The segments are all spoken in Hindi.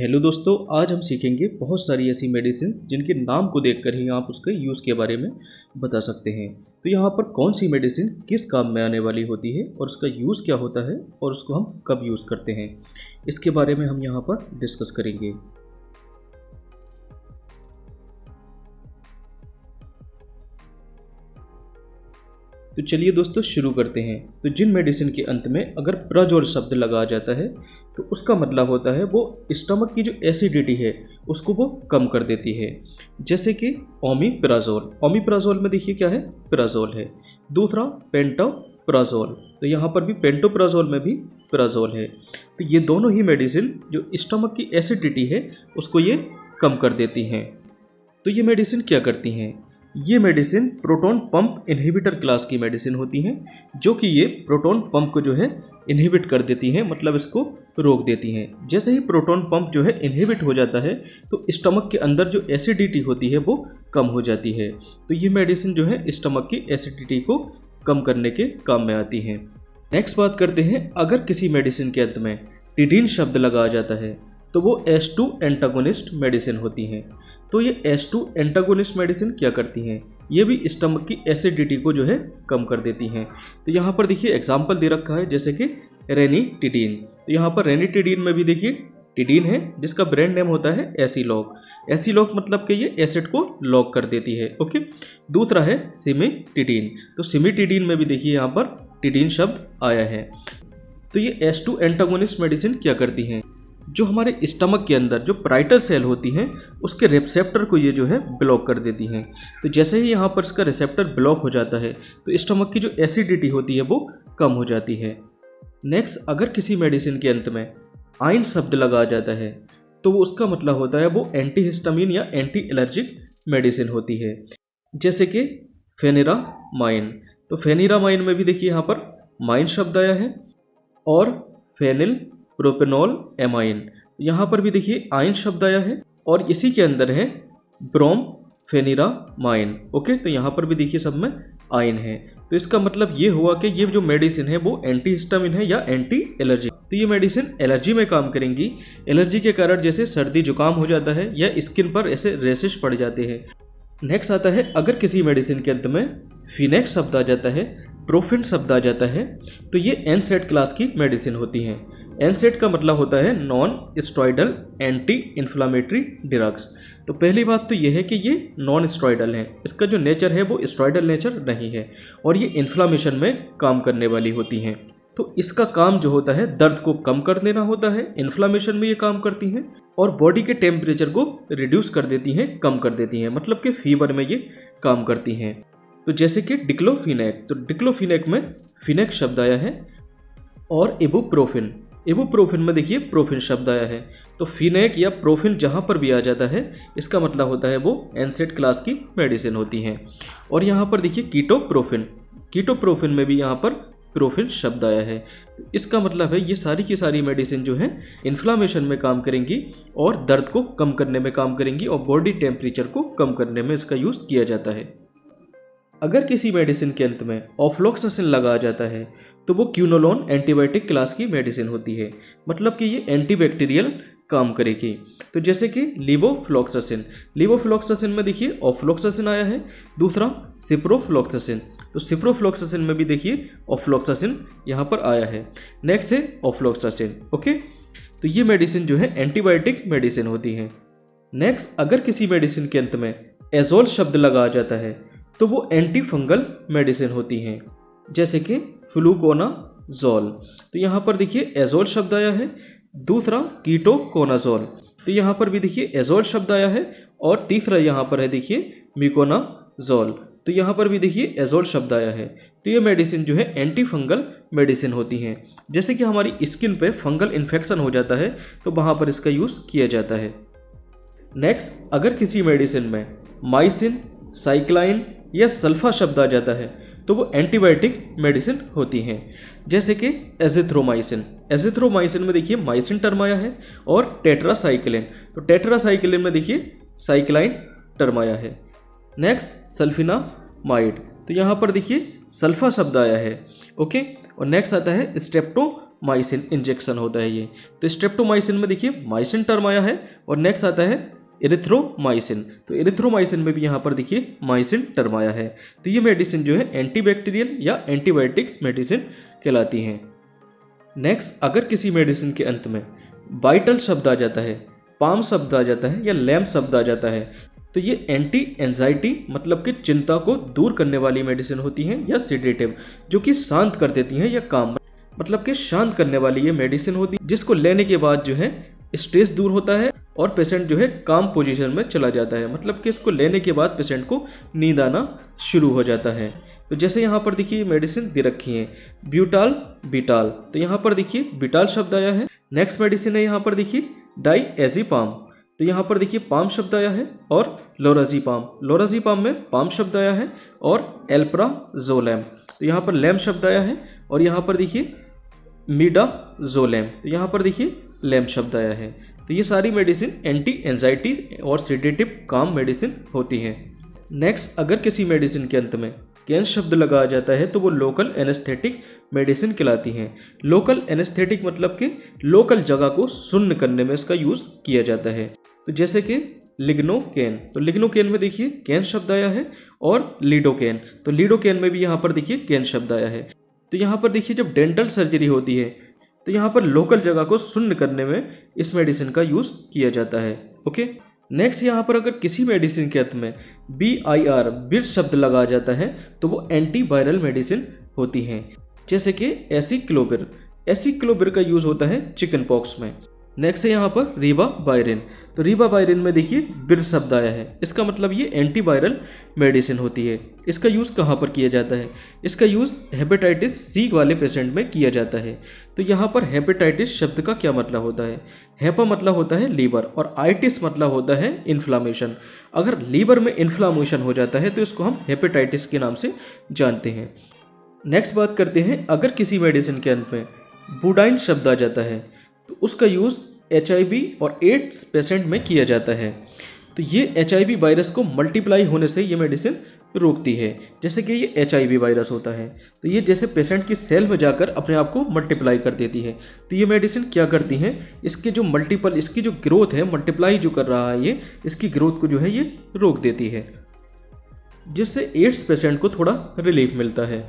हेलो दोस्तों, आज हम सीखेंगे बहुत सारी ऐसी मेडिसिन जिनके नाम को देखकर ही आप उसके यूज़ के बारे में बता सकते हैं। तो यहाँ पर कौन सी मेडिसिन किस काम में आने वाली होती है और उसका यूज़ क्या होता है और उसको हम कब यूज़ करते हैं, इसके बारे में हम यहाँ पर डिस्कस करेंगे। तो चलिए दोस्तों शुरू करते हैं। तो जिन मेडिसिन के अंत में अगर प्राजोल शब्द लगा जाता है तो उसका मतलब होता है वो स्टमक की जो एसिडिटी है उसको वो कम कर देती है। जैसे कि ओमिप्राजोल, ओमिप्राजोल में देखिए क्या है, प्राजोल है। दूसरा पेंटोप्राजोल, तो यहाँ पर भी पेंटोप्राजोल में भी प्राजोल है। तो ये दोनों ही मेडिसिन जो स्टमक की एसिडिटी है उसको ये कम कर देती हैं। तो ये मेडिसिन क्या करती हैं? ये medicine proton pump inhibitor class की मेडिसिन होती हैं, जो कि ये प्रोटॉन पंप को जो है इनहिबिट कर देती हैं, मतलब इसको रोक देती हैं। जैसे ही प्रोटॉन पंप जो है इनहिबिट हो जाता है तो स्टमक के अंदर जो एसिडिटी होती है वो कम हो जाती है। तो ये मेडिसिन जो है स्टमक की एसिडिटी को कम करने के काम में आती हैं। नेक्स्ट बात करते हैं, अगर किसी मेडिसिन के अंत में टिडीन शब्द लगा जाता है तो वो H2 एंटागोनिस्ट मेडिसिन होती हैं। तो ये H2 एंटागोनिस्ट मेडिसिन क्या करती हैं? ये भी स्टमक की एसिडिटी को जो है कम कर देती हैं। तो यहाँ पर देखिए एग्जाम्पल दे रखा है, जैसे कि रेनिटिडीन। तो यहाँ पर रेनिटिडीन में भी देखिए टिडीन है जिसका ब्रांड नेम होता है एसिलॉक। एसिलॉक मतलब कि ये एसिड को लॉक कर देती है। ओके। दूसरा है सिमिटिडीन। तो सिमिटिडीन में भी देखिए यहाँ पर टिडीन शब्द आया है। तो ये H2 एंटागोनिस्ट मेडिसिन क्या करती हैं? जो हमारे स्टमक के अंदर जो पाराइटल सेल होती हैं उसके रिसेप्टर को ये जो है ब्लॉक कर देती हैं। तो जैसे ही यहाँ पर इसका रिसेप्टर ब्लॉक हो जाता है तो स्टमक की जो एसिडिटी होती है वो कम हो जाती है। नेक्स्ट, अगर किसी मेडिसिन के अंत में आइन शब्द लगा जाता है तो उसका मतलब होता है वो एंटीहिस्टामिन या एंटी एलर्जिक मेडिसिन होती है। जैसे कि फेनिरामाइन। तो फेनिरामाइन में भी देखिए यहाँ पर माइन शब्द आया है, और फेनिल प्रोपेनॉल एमाइन, यहाँ पर भी देखिए आइन शब्द आया है, और इसी के अंदर है ब्रोमफेनिरामाइन। ओके। तो यहाँ पर भी देखिए सब में आइन है। तो इसका मतलब ये हुआ कि ये जो मेडिसिन है वो एंटीहिस्टामिन है या एंटी एलर्जी। तो ये मेडिसिन एलर्जी में काम करेंगी। एलर्जी के कारण जैसे सर्दी जुकाम हो जाता है या स्किन पर ऐसे रेशेस पड़ जाते हैं। नेक्स्ट आता है, अगर किसी मेडिसिन के अंत में फिनेक्स शब्द आ जाता है, प्रोफिन शब्द आ जाता है, तो ये एनसेड क्लास की मेडिसिन होती हैं। एनसेड का मतलब होता है non steroidal anti inflammatory drugs. तो पहली बात तो ये है कि ये नॉन स्टेरॉयडल है, इसका जो नेचर है वो स्टेरॉयडल नेचर नहीं है, और ये इन्फ्लामेशन में काम करने वाली होती हैं। तो इसका काम जो होता है दर्द को कम कर देना होता है, इन्फ्लामेशन में ये काम करती हैं, और बॉडी के टेम्परेचर को रिड्यूस कर देती हैं, कम कर देती हैं, मतलब कि फीवर में ये काम करती हैं। तो जैसे कि डिक्लोफिनेक। तो डिक्लोफिनेक में फिनेक शब्द आया है, और इबुप्रोफिन। इबुप्रोफिन में देखिए प्रोफिन शब्द आया है। तो फिनेक या प्रोफिन जहाँ पर भी आ जाता है इसका मतलब होता है वो एनसेड क्लास की मेडिसिन होती हैं। और यहाँ पर देखिए कीटोप्रोफिन। कीटोप्रोफिन में भी यहाँ पर प्रोफिन शब्द आया है। तो इसका मतलब है ये सारी की सारी मेडिसिन जो है इन्फ्लामेशन में काम करेंगी और दर्द को कम करने में काम करेंगी, और बॉडी टेम्परेचर को कम करने में इसका यूज़ किया जाता है। अगर किसी मेडिसिन के अंत में ऑफ्लॉक्सासिन लगा जाता है तो वो क्यूनोलोन एंटीबायोटिक क्लास की मेडिसिन होती है, मतलब कि ये एंटीबैक्टीरियल काम करेगी। तो जैसे कि लीवोफ्लॉक्सासिन। लीवोफ्लॉक्सासिन में देखिए ऑफ्लॉक्सासिन आया है। दूसरा सिप्रोफ्लॉक्सासिन। तो सिप्रोफ्लॉक्सासिन में भी देखिए ऑफ्लॉक्सासिन यहाँ पर आया है। नेक्स्ट है ऑफ्लॉक्सासिन। ओके। तो ये मेडिसिन जो है एंटीबायोटिक मेडिसिन होती है। नेक्स्ट, अगर किसी मेडिसिन के अंत में एजोल शब्द लगा जाता है तो वो एंटी फंगल मेडिसिन होती हैं, जैसे कि फ्लूकोनाजोल। तो यहाँ पर देखिए एजोल शब्द आया है। दूसरा कीटोकोनाजोल। तो यहाँ पर भी देखिए एजोल शब्द आया है, और तीसरा यहाँ पर है देखिए मिकोनाजोल। तो यहाँ पर भी देखिए एजोल शब्द आया है। तो ये मेडिसिन जो है एंटी फंगल मेडिसिन होती हैं। जैसे कि हमारी स्किन पे फंगल इन्फेक्शन हो जाता है तो वहाँ पर इसका यूज़ किया जाता है। नेक्स्ट, अगर किसी मेडिसिन में माइसिन, साइक्लाइन या सल्फा शब्द आ जाता है तो वो एंटीबायोटिक मेडिसिन होती हैं, जैसे कि एजिथ्रोमाइसिन। एजिथ्रोमाइसिन में देखिए माइसिन टर्म आया है, और टेट्रासाइक्लिन। तो टेट्रासाइक्लिन में देखिए साइक्लाइन टर्म आया है। नेक्स्ट सल्फिनामाइड। तो यहाँ पर देखिए सल्फा शब्द आया है। ओके। और नेक्स्ट आता है स्ट्रेप्टो स्ट्रेप्टोमाइसिन इंजेक्शन होता है ये। तो स्ट्रेप्टोमाइसिन में देखिए माइसिन टर्म आया है और नेक्स्ट आता है एरिथ्रोमाइसिन। तो एरिथ्रोमाइसिन में भी यहाँ पर देखिए माइसिन टर्म आया है। तो ये मेडिसिन जो है एंटीबैक्टीरियल या एंटीबायोटिक्स मेडिसिन कहलाती हैं। नेक्स्ट, अगर किसी मेडिसिन के अंत में वाइटल शब्द आ जाता है, पाम शब्द आ जाता है या लैम्प शब्द आ जाता है, तो ये एंटी एंजाइटी मतलब कि चिंता को दूर करने वाली मेडिसिन होती हैं, या सेडेटिव जो कि शांत कर देती हैं, या काम मतलब कि शांत करने वाली ये मेडिसिन होती है, जिसको लेने के बाद जो है स्ट्रेस दूर होता है और पेशेंट जो है काम पोजीशन में चला जाता है। मतलब कि इसको लेने के बाद पेशेंट को नींद आना शुरू हो जाता है। तो जैसे यहाँ पर देखिए मेडिसिन दे रखी है ब्यूटाल बीटाल, तो यहाँ पर देखिए बीटाल शब्द आया है। नेक्स्ट मेडिसिन है यहाँ पर देखिए डाइएज़ेपाम, तो यहाँ पर देखिए पाम शब्द आया है, और लोराज़ेपाम में पाम शब्द आया है, और एल्प्राज़ोलैम, तो यहाँ पर लैम शब्द आया है, और यहाँ पर देखिए मिडाज़ोलैम, तो यहाँ पर देखिए लैम शब्द आया है। तो ये सारी मेडिसिन एंटी एंजाइटी और सेडेटिव काम मेडिसिन होती हैं। नेक्स्ट, अगर किसी मेडिसिन के अंत में कैन शब्द लगाया जाता है तो वो लोकल एनेस्थेटिक मेडिसिन कहलाती हैं। लोकल एनेस्थेटिक मतलब कि लोकल जगह को शून्य करने में इसका यूज़ किया जाता है। तो जैसे कि लिग्नोकेन, तो लिग्नोकेन में देखिए कैन शब्द आया है, और लीडोकेन, तो लीडोकेन में भी यहाँ पर देखिए कैन शब्द आया है। तो यहाँ पर देखिए जब डेंटल सर्जरी होती है तो यहाँ पर लोकल जगह को शून्य करने में इस मेडिसिन का यूज़ किया जाता है। ओके, नेक्स्ट यहाँ पर अगर किसी मेडिसिन के अंत में BIR बिर शब्द लगा जाता है तो वो एंटीवायरल मेडिसिन होती हैं। जैसे कि एसिक्लोबिर का यूज़ होता है चिकन पॉक्स में। नेक्स्ट है यहाँ पर रिबावायरिन, तो रिबावायरिन में देखिए बिर शब्द आया है, इसका मतलब ये एंटीवायरल मेडिसिन होती है। इसका यूज़ कहाँ पर किया जाता है? इसका यूज़ हेपेटाइटिस सी वाले पेशेंट में किया जाता है। तो यहाँ पर हेपेटाइटिस शब्द का क्या मतलब होता है? हेपा मतलब होता है लीवर, और आइटिस मतलब होता है इन्फ्लामेशन। अगर लीवर में इन्फ्लामेशन हो जाता है तो इसको हम हेपेटाइटिस के नाम से जानते हैं। नेक्स्ट बात करते हैं, अगर किसी मेडिसिन के अंत में बुडाइन शब्द आ जाता है तो उसका यूज़ HIV और एड्स पेशेंट में किया जाता है। तो ये HIV वायरस को मल्टीप्लाई होने से ये मेडिसिन रोकती है। जैसे कि ये HIV वायरस होता है तो ये जैसे पेशेंट की सेल में जाकर अपने आप को मल्टीप्लाई कर देती है। तो ये मेडिसिन क्या करती हैं, इसके जो इसकी जो ग्रोथ है, मल्टीप्लाई जो कर रहा है ये, इसकी ग्रोथ को जो है ये रोक देती है, जिससे एड्स पेशेंट को थोड़ा रिलीफ मिलता है।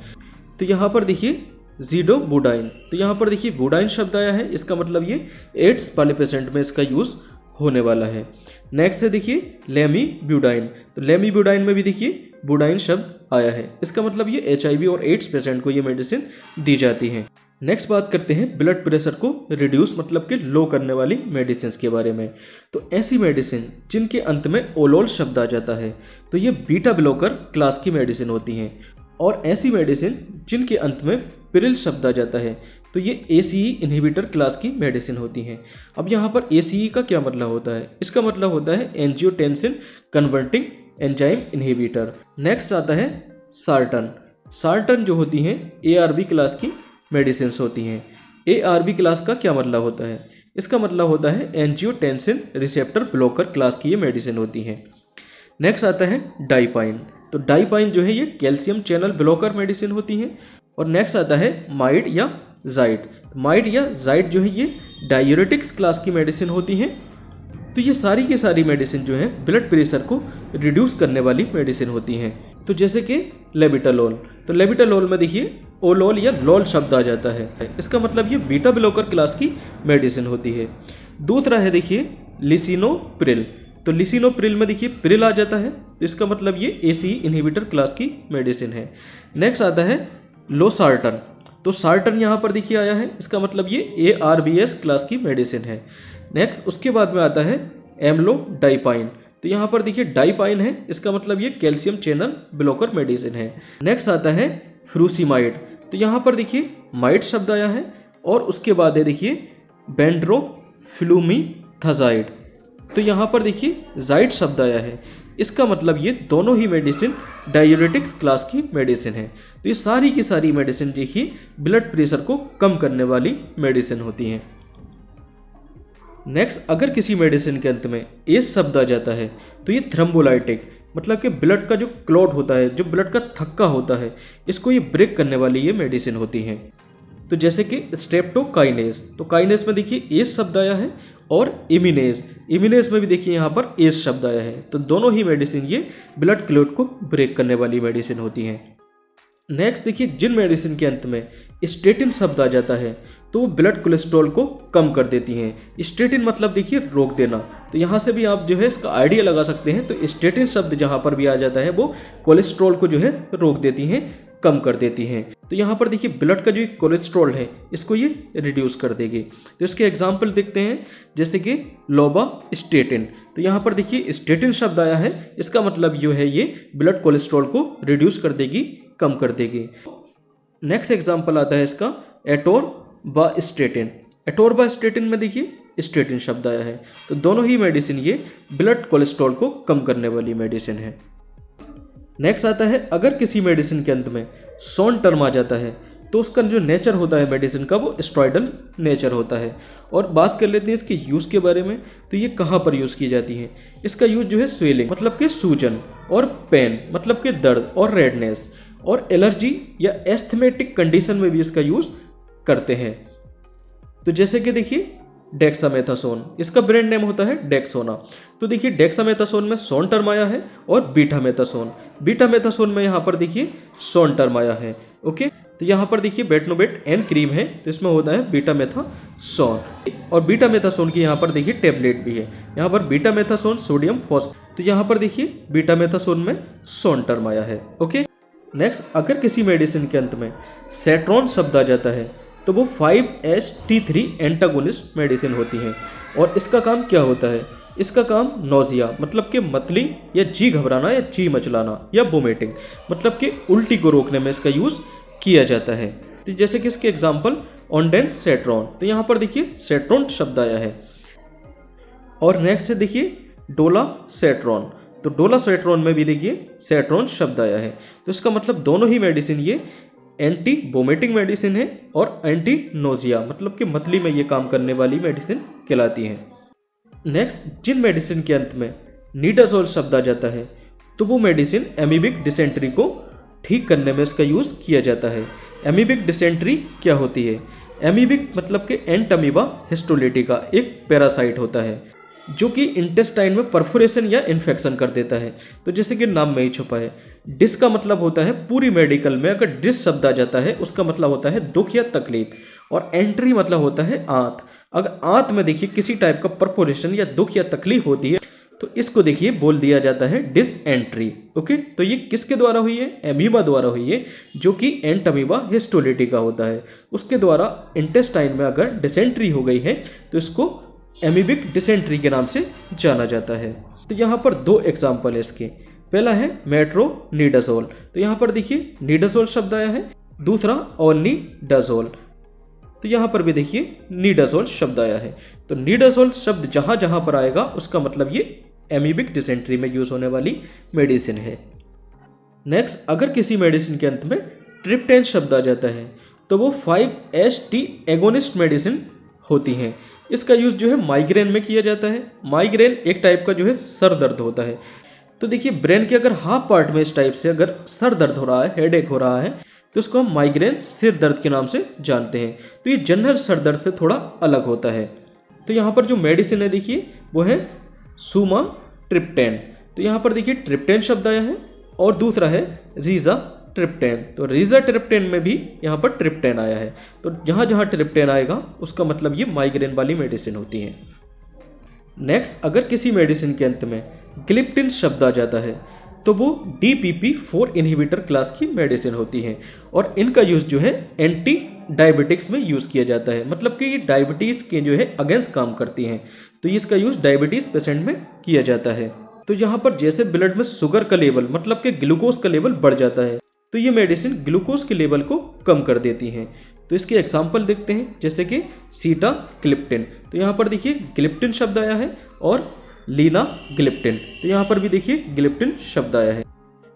तो यहाँ पर देखिए ज़िडोबुडाइन, तो यहाँ पर देखिए बुडाइन शब्द आया है, इसका मतलब ये एड्स वाले पेशेंट में इसका यूज़ होने वाला है। नेक्स्ट है देखिए लेमीब्यूडाइन, तो लेमीब्यूडाइन में भी देखिए बुडाइन शब्द आया है, इसका मतलब ये HIV और एड्स पेशेंट को ये मेडिसिन दी जाती है। नेक्स्ट बात करते हैं ब्लड प्रेशर को रिड्यूस मतलब कि लो करने वाली मेडिसिन के बारे में। तो ऐसी मेडिसिन जिनके अंत में ओलोल शब्द आ जाता है तो ये बीटा ब्लॉकर क्लास की मेडिसिन होती हैं, और ऐसी मेडिसिन जिनके अंत में पिरिल शब्द आ जाता है तो ये ACE इन्हिबिटर क्लास की मेडिसिन होती हैं। अब यहाँ पर ACE का क्या मतलब होता है? इसका मतलब होता है angiotensin converting enzyme inhibitor. Next आता है सार्टन जो होती हैं ARB क्लास की मेडिसिन होती हैं। ARB क्लास का क्या मतलब होता है? इसका मतलब होता है एंजियोटेंसिन रिसेप्टर ब्लॉकर क्लास की ये मेडिसिन होती हैं। नेक्स्ट आता है डाइपाइन, तो डाइपाइन जो है ये कैल्शियम चैनल ब्लॉकर मेडिसिन होती हैं। और नेक्स्ट आता है माइड या जाइड जो है ये डायूरेटिक्स क्लास की मेडिसिन होती हैं। तो ये सारी की सारी मेडिसिन जो है ब्लड प्रेशर को रिड्यूस करने वाली मेडिसिन होती हैं। तो जैसे कि लेबिटालोल, तो लेबिटालोल में देखिए ओलोल या लोल शब्द आ जाता है, इसका मतलब ये बीटा ब्लॉकर क्लास की मेडिसिन होती है। दूसरा है देखिए लिसिनोप्रिल, तो लिसिनोप्रिल में देखिए प्रिल आ जाता है, तो इसका मतलब ये ACE इन्हिबिटर क्लास की मेडिसिन है। नेक्स्ट आता है लोसार्टन, तो सार्टन यहाँ पर देखिए आया है, इसका मतलब ये ARBS क्लास की मेडिसिन है। नेक्स्ट उसके बाद में आता है एम्लोडाइपाइन, तो यहाँ पर देखिए डाइपाइन है, इसका मतलब ये कैल्शियम चैनल ब्लॉकर मेडिसिन है। नेक्स्ट आता है फ्रूसिमाइड, तो यहाँ पर देखिए माइड शब्द आया है, और उसके बाद है देखिए बेंड्रोफ्लूमीथाजाइड, तो यहाँ पर देखिए जाइड शब्द आया है, इसका मतलब ये दोनों ही मेडिसिन डायूरेटिक्स क्लास की मेडिसिन है। तो ये सारी की सारी मेडिसिन देखिए ब्लड प्रेशर को कम करने वाली मेडिसिन होती हैं। नेक्स्ट, अगर किसी मेडिसिन के अंत में एस शब्द आ जाता है तो ये थ्रम्बोलाइटिक मतलब कि ब्लड का जो क्लॉट होता है, जो ब्लड का थक्का होता है, इसको ये ब्रेक करने वाली ये मेडिसिन होती हैं। तो जैसे कि स्ट्रेप्टोकाइनेज, तो काइनेज में देखिए एस शब्द आया है, और इमिनेज, इमिनेज में भी देखिए यहाँ पर एस शब्द आया है। तो दोनों ही मेडिसिन ये ब्लड क्लॉट को ब्रेक करने वाली मेडिसिन होती हैं। नेक्स्ट देखिए, जिन मेडिसिन के अंत में स्टेटिन शब्द आ जाता है तो वो ब्लड कोलेस्ट्रॉल को कम कर देती हैं। स्टेटिन मतलब देखिए रोक देना, तो यहाँ से भी आप जो है इसका आइडिया लगा सकते हैं। तो स्टेटिन शब्द जहाँ पर भी आ जाता है वो कोलेस्ट्रॉल को जो है रोक देती हैं, कम कर देती हैं। तो यहाँ पर देखिए ब्लड का जो कोलेस्ट्रॉल है इसको ये रिड्यूस कर देगी। तो इसके एग्जाम्पल देखते हैं, जैसे कि लोबास्टेटिन। तो यहाँ पर देखिए स्टेटिन शब्द आया है, इसका मतलब जो है ये ब्लड कोलेस्ट्रॉल को रिड्यूस कर देगी, कम कर देगी। नेक्स्ट एग्जाम्पल आता है इसका एटोरबास्टेटिन। एटोरबास्टेटिन में देखिए स्टेटिन शब्द आया है। तो दोनों ही मेडिसिन ये ब्लड कोलेस्ट्रॉल को कम करने वाली मेडिसिन है। नेक्स्ट आता है, अगर किसी मेडिसिन के अंत में सॉन टर्म आ जाता है तो उसका जो नेचर होता है मेडिसिन का वो स्टेरॉयडल नेचर होता है। और बात कर लेते हैं इसके यूज़ के बारे में। तो ये कहाँ पर यूज़ की जाती है? इसका यूज जो है स्वेलिंग मतलब कि सूजन, और पेन मतलब कि दर्द और रेडनेस, और एलर्जी या एस्थमेटिक कंडीशन में भी इसका यूज़ करते हैं। तो जैसे कि देखिए डेक्सामेथासोन, इसका ब्रांड नेम होता है डेक्सोना। तो देखिए डेक्सामेथासोन में सॉन टर्म आया है, और बीटामेथासोन, बीटामेथासोन में यहाँ पर देखिए सॉन टर्म आया है। ओके, तो यहाँ पर देखिए बेटनोवेट एन क्रीम है, तो इसमें होता है बीटामेथासोन, और बीटामेथासोन की यहाँ पर देखिए टेबलेट भी है। यहाँ पर बीटामेथासोन सोडियम फॉस्फेट, तो यहाँ पर देखिए बीटामेथासोन में सॉन टर्म आया है। ओके, नेक्स्ट, अगर किसी मेडिसिन के अंत में सेट्रॉन शब्द आ जाता है तो वो 5-HT3 एंटागोनिस्ट मेडिसिन होती हैं। और इसका काम क्या होता है? इसका काम नोजिया मतलब कि मतली या जी घबराना या जी मचलाना या वोमिटिंग मतलब कि उल्टी को रोकने में इसका यूज़ किया जाता है। तो जैसे कि इसके एग्जांपल ऑन्डेनसेट्रॉन, तो यहाँ पर देखिए सेट्रॉन शब्द आया है। और नेक्स्ट है देखिए डोलासेट्रॉन, तो डोलासेट्रॉन में भी देखिए सेट्रॉन शब्द आया है। तो इसका मतलब दोनों ही मेडिसिन ये एंटी वोमिटिंग मेडिसिन है और एंटी नोजिया मतलब कि मतली में ये काम करने वाली मेडिसिन कहलाती हैं। नेक्स्ट, जिन मेडिसिन के अंत में नीडाजोल शब्द आ जाता है तो वो मेडिसिन एमीबिक डिसेंट्री को ठीक करने में इसका यूज़ किया जाता है। एमीबिक डिसेंट्री क्या होती है? एमीबिक मतलब कि एंटमीबा हिस्टोलिटिका एक पैरासाइट होता है जो कि इंटेस्टाइन में परफोरेशन या इन्फेक्शन कर देता है। तो जैसे कि नाम में ही छुपा है, डिस का मतलब होता है पूरी मेडिकल में अगर डिस शब्द आ जाता है उसका मतलब होता है दुख या तकलीफ, और एंट्री मतलब होता है आंत। अगर आंत में देखिए किसी टाइप का परफोरेशन या दुख या तकलीफ होती है तो इसको देखिए बोल दिया जाता है डिसएंट्री। ओके, तो ये किसके द्वारा हुई है? एमीबा द्वारा हुई है, जो कि एंटमीबा हिस्टोलिटिका होता है, उसके द्वारा इंटेस्टाइन में अगर डिसेंट्री हो गई है तो इसको एमीबिक डिसेंट्री के नाम से जाना जाता है। तो यहाँ पर दो एग्जाम्पल है इसके। पहला है मेट्रोनिडाजोल, तो यहाँ पर देखिए निडाजोल शब्द आया है। दूसरा ओनिडाजोल, तो यहाँ पर भी देखिए निडाजोल शब्द आया है। तो निडाजोल शब्द जहाँ जहाँ पर आएगा उसका मतलब ये एमीबिक डिसेंट्री में यूज होने वाली मेडिसिन है। नेक्स्ट, अगर किसी मेडिसिन के अंत में ट्रिप्टेन शब्द आ जाता है तो वो 5-HT एगोनिस्ट मेडिसिन होती हैं। इसका यूज़ जो है माइग्रेन में किया जाता है। माइग्रेन एक टाइप का जो है सर दर्द होता है। तो देखिए ब्रेन के अगर हाफ पार्ट में इस टाइप से अगर सर दर्द हो रहा है, हेडेक हो रहा है, तो इसको हम माइग्रेन सिर दर्द के नाम से जानते हैं। तो ये जनरल सर दर्द से थोड़ा अलग होता है। तो यहाँ पर जो मेडिसिन है देखिए वो है सुमाट्रिप्टेन, तो यहाँ पर देखिए ट्रिप्टेन शब्द आया है, और दूसरा है रिजाट्रिप्टेन। तो रिजाट्रिप्टेन में भी यहाँ पर ट्रिप्टेन आया है। तो जहाँ जहाँ ट्रिप्टेन आएगा उसका मतलब ये माइग्रेन वाली मेडिसिन होती है। नेक्स्ट, अगर किसी मेडिसिन के अंत में ग्लिप्टिन शब्द आ जाता है तो वो DPP-4 इनहिबिटर क्लास की मेडिसिन होती है, और इनका यूज़ जो है एंटी डायबिटिक्स में यूज़ किया जाता है। मतलब कि ये डायबिटीज़ के जो है अगेंस्ट काम करती हैं, तो ये इसका यूज़ डायबिटीज़ पेशेंट में किया जाता है। तो यहाँ पर जैसे ब्लड में शुगर का लेवल मतलब कि ग्लूकोज का लेवल बढ़ जाता है तो ये मेडिसिन ग्लूकोज के लेवल को कम कर देती हैं। तो इसके एग्जाम्पल देखते हैं, जैसे कि सीटाग्लिप्टिन, तो यहाँ पर देखिए ग्लिप्टिन शब्द आया है, और लीनाग्लिप्टिन, तो यहाँ पर भी देखिए ग्लिप्टिन शब्द आया है।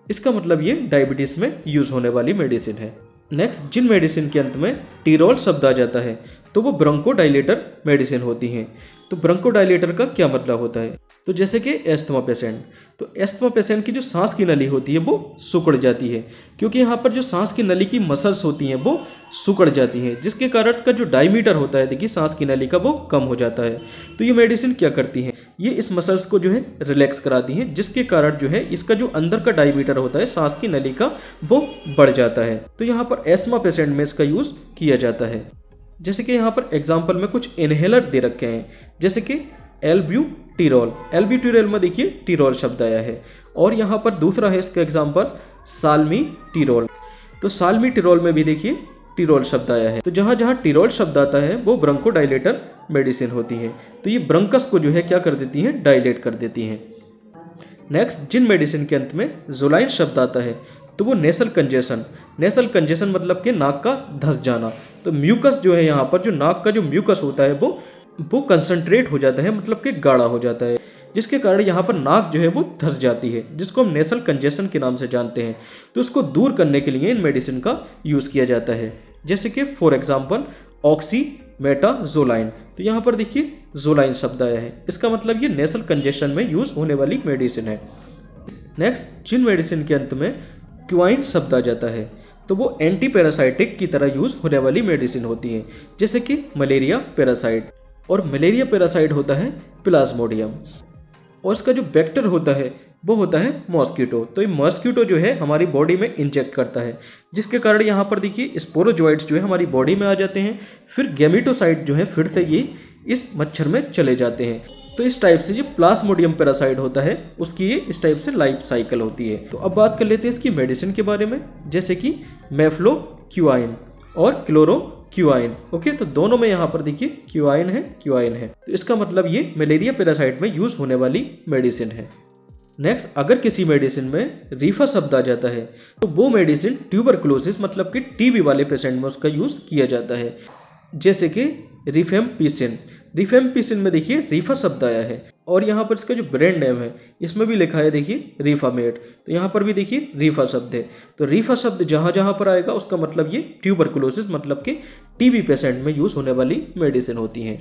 इसका मतलब ये डायबिटीज़ में यूज़ होने वाली मेडिसिन है। नेक्स्ट, जिन मेडिसिन के अंत में टीरोल शब्द आ जाता है तो वो ब्रोंकोडाइलेटर मेडिसिन होती हैं। तो ब्रोंकोडाइलेटर का क्या मतलब होता है? तो जैसे कि एस्थमा पेशेंट, तो एस्थमा पेशेंट की जो सांस की नली होती है वो सिकुड़ जाती है, क्योंकि यहाँ पर जो सांस की नली की मसल्स होती हैं वो सिकुड़ जाती हैं, जिसके कारण इसका जो डायमीटर होता है देखिए सांस की नली का वो कम हो जाता है। तो ये मेडिसिन क्या करती हैं, ये इस मसल्स को जो है रिलैक्स कराती हैं, जिसके कारण जो है इसका जो अंदर का डायमीटर होता है सांस की नली का वो बढ़ जाता है। तो यहाँ पर एस्थमा पेशेंट में इसका यूज़ किया जाता है। जैसे कि यहाँ पर एग्जाम्पल में कुछ इनहेलर दे रखे हैं, जैसे कि एल्ब्यूटिरोल। एल्ब्यूटिरोल में देखिए टिरोल शब्द आया है, और यहाँ पर दूसरा है इसका एग्जाम्पल साल्मीटिरोल। तो साल्मीटिरोल में भी देखिए टिरोल शब्द आया है। तो जहाँ जहाँ टिरोल शब्द आता है वो ब्रोंकोडाइलेटर मेडिसिन होती है। तो ये ब्रंकस को जो है क्या कर देती हैं, डायलेट कर देती हैं। नेक्स्ट, जिन मेडिसिन के अंत में जोलाइन शब्द आता है तो वो नेसल कंजेशन। नेसल कंजेशन मतलब कि नाक का धंस जाना। तो म्यूकस जो है यहाँ पर, जो नाक का जो म्यूकस होता है वो कंसंट्रेट हो जाता है, मतलब कि गाढ़ा हो जाता है, जिसके कारण यहाँ पर नाक जो है वो धंस जाती है, जिसको हम नेसल कंजेशन के नाम से जानते हैं। तो उसको दूर करने के लिए इन मेडिसिन का यूज़ किया जाता है, जैसे कि फॉर एग्जाम्पल ऑक्सीमेटाजोलाइन। तो यहाँ पर देखिए जोलाइन शब्द आया है, इसका मतलब ये नेसल कंजेशन में यूज़ होने वाली मेडिसिन है। नेक्स्ट, जिन मेडिसिन के अंत में क्वाइन शब्द आ जाता है तो वो एंटी पैरासाइटिक की तरह यूज़ होने वाली मेडिसिन होती है, जैसे कि मलेरिया पैरासाइट। और मलेरिया पैरासाइट होता है प्लाज्मोडियम, और इसका जो वेक्टर होता है वो होता है मॉस्किटो। तो ये मॉस्किटो जो है हमारी बॉडी में इंजेक्ट करता है, जिसके कारण यहाँ पर देखिए स्पोरोजोइट्स जो है हमारी बॉडी में आ जाते हैं, फिर गैमेटोसाइट जो है फिर से ये इस मच्छर में चले जाते हैं। तो इस टाइप से जो प्लाज्मोडियम पैरासाइट होता है उसकी ये इस टाइप से लाइफ साइकिल होती है। तो अब बात कर लेते हैं इसकी मेडिसिन के बारे में, जैसे कि मेफ्लोक्यूआइन और क्लोरोक्यूआइन। ओके, तो दोनों में यहाँ पर देखिए क्यूआइन है। तो इसका मतलब ये मलेरिया पैरासाइट में यूज होने वाली मेडिसिन है। नेक्स्ट, अगर किसी मेडिसिन में रीफा शब्द आ जाता है तो वो मेडिसिन ट्यूबरकुलोसिस मतलब कि टीबी वाले पेशेंट में उसका यूज किया जाता है, जैसे कि रिफेम्पिसिन। रिफेम्पिसिन में देखिए रीफा शब्द आया है, और यहाँ पर इसका जो ब्रांड नेम है इसमें भी लिखा है देखिए रीफामेट। तो यहाँ पर भी देखिए रीफा शब्द है। तो रीफा शब्द जहाँ जहाँ पर आएगा उसका मतलब ये ट्यूबरकुलोसिस मतलब कि टीबी पेशेंट में यूज होने वाली मेडिसिन होती हैं।